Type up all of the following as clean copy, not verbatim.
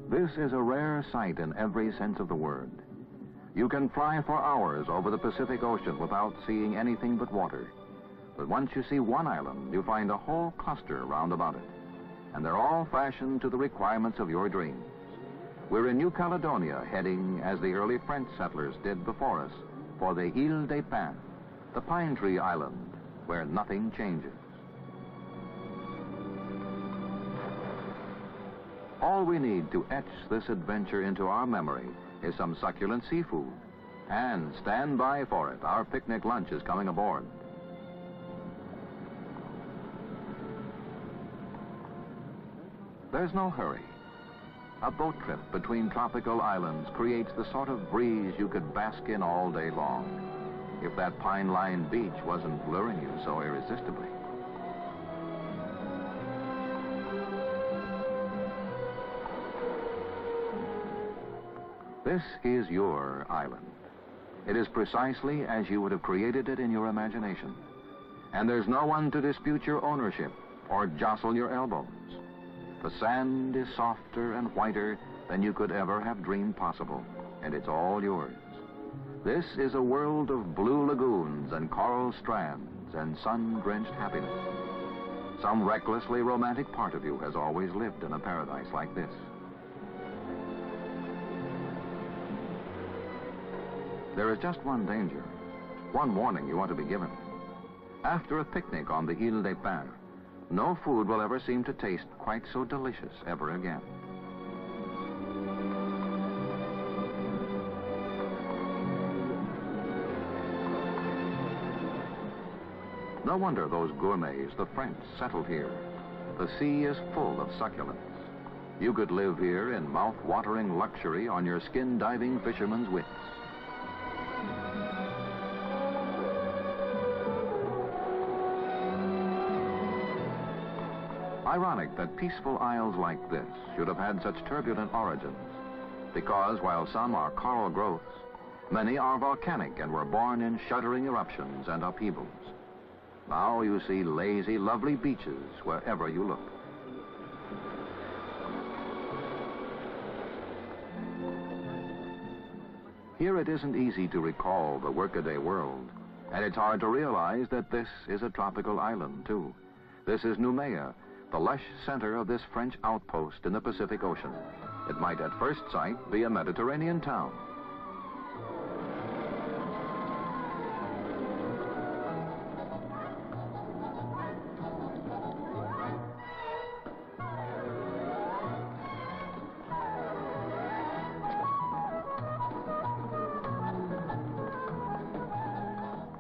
This is a rare sight in every sense of the word. You can fly for hours over the Pacific Ocean without seeing anything but water. But once you see one island, you find a whole cluster round about it. And they're all fashioned to the requirements of your dreams. We're in New Caledonia, heading, as the early French settlers did before us, for the Île des Pins, the pine tree island, where nothing changes. All we need to etch this adventure into our memory is some succulent seafood. And stand by for it. Our picnic lunch is coming aboard. There's no hurry. A boat trip between tropical islands creates the sort of breeze you could bask in all day long, if that pine-lined beach wasn't luring you so irresistibly. This is your island. It is precisely as you would have created it in your imagination. And there's no one to dispute your ownership or jostle your elbows. The sand is softer and whiter than you could ever have dreamed possible, and it's all yours. This is a world of blue lagoons and coral strands and sun-drenched happiness. Some recklessly romantic part of you has always lived in a paradise like this. There is just one danger, one warning you want to be given. After a picnic on the Île des Pins, no food will ever seem to taste quite so delicious ever again. No wonder those gourmets, the French, settled here. The sea is full of succulents. You could live here in mouth-watering luxury on your skin-diving fisherman's wits. Ironic that peaceful isles like this should have had such turbulent origins, because while some are coral growths, many are volcanic and were born in shuddering eruptions and upheavals. Now you see lazy, lovely beaches wherever you look. Here it isn't easy to recall the workaday world, and it's hard to realize that this is a tropical island, too. This is Noumea, the lush center of this French outpost in the Pacific Ocean. It might at first sight be a Mediterranean town.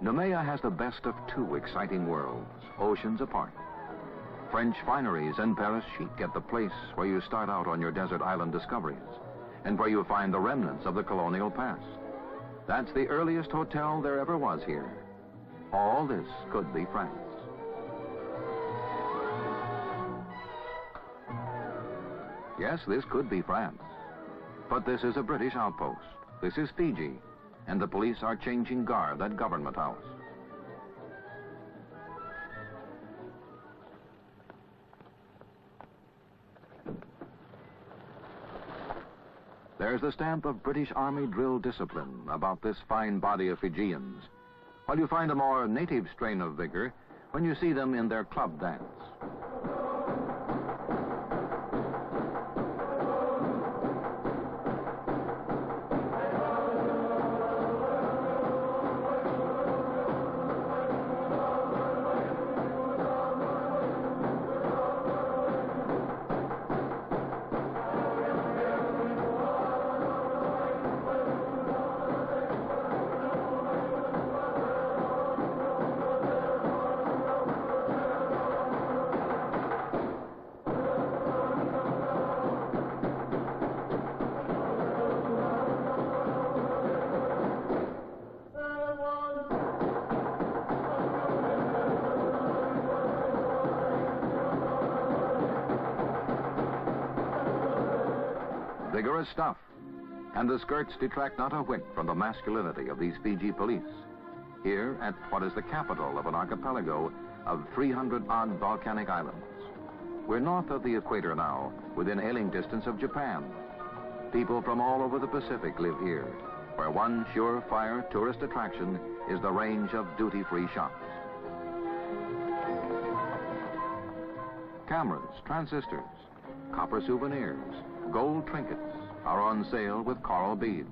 Noumea has the best of two exciting worlds, oceans apart. French fineries and Paris chic get the place where you start out on your desert island discoveries, and where you find the remnants of the colonial past. That's the earliest hotel there ever was here. All this could be France. Yes, this could be France. But this is a British outpost. This is Fiji, and the police are changing guard at Government House. There's the stamp of British Army drill discipline about this fine body of Fijians, while you find a more native strain of vigor when you see them in their club dance. Vigorous stuff, and the skirts detract not a whit from the masculinity of these Fiji police, here at what is the capital of an archipelago of 300-odd volcanic islands. We're north of the equator now, within hailing distance of Japan, People from all over the Pacific live here, where one surefire tourist attraction is the range of duty-free shops. Cameras, transistors, copper souvenirs, gold trinkets are on sale with coral beads.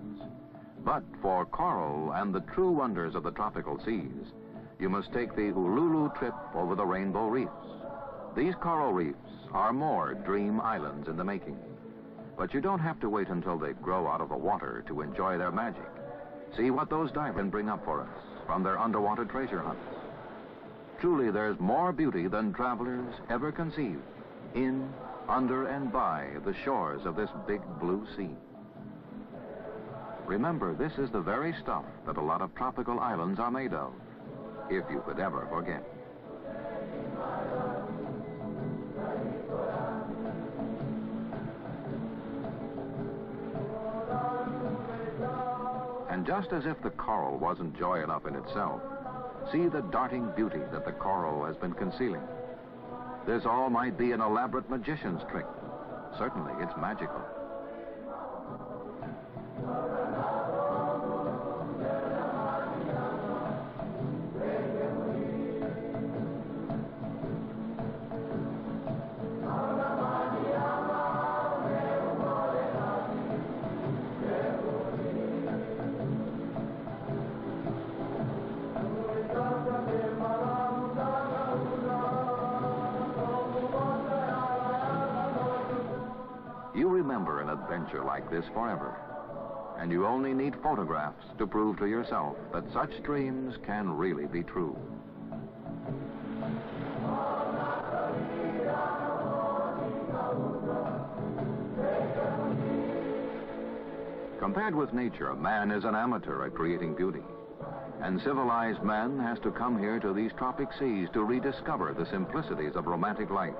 But for coral and the true wonders of the tropical seas, you must take the Ululu trip over the Rainbow Reefs. These coral reefs are more dream islands in the making. But you don't have to wait until they grow out of the water to enjoy their magic. See what those divers bring up for us from their underwater treasure hunts. Truly, there's more beauty than travelers ever conceived in, under, and by the shores of this big blue sea. Remember, this is the very stuff that a lot of tropical islands are made of, if you could ever forget. And just as if the coral wasn't joy enough in itself, see the darting beauty that the coral has been concealing. This all might be an elaborate magician's trick. Certainly, it's magical. You remember an adventure like this forever, and you only need photographs to prove to yourself that such dreams can really be true. Compared with nature, man is an amateur at creating beauty, and civilized man has to come here to these tropic seas to rediscover the simplicities of romantic life,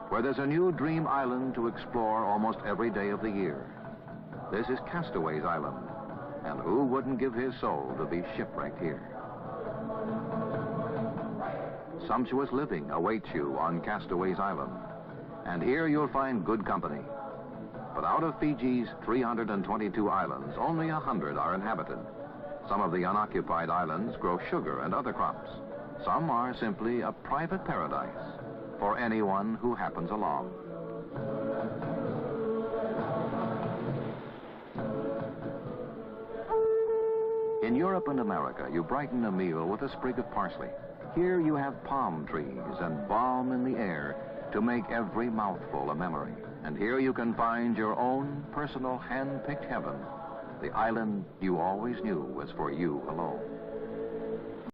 where there's a new dream island to explore almost every day of the year. This is Castaway's Island, and who wouldn't give his soul to be shipwrecked here? Sumptuous living awaits you on Castaway's Island, and here you'll find good company. But out of Fiji's 322 islands, only 100 are inhabited. Some of the unoccupied islands grow sugar and other crops. Some are simply a private paradise for anyone who happens along. In Europe and America, you brighten a meal with a sprig of parsley. Here you have palm trees and balm in the air to make every mouthful a memory. And here you can find your own personal hand-picked heaven, the island you always knew was for you alone.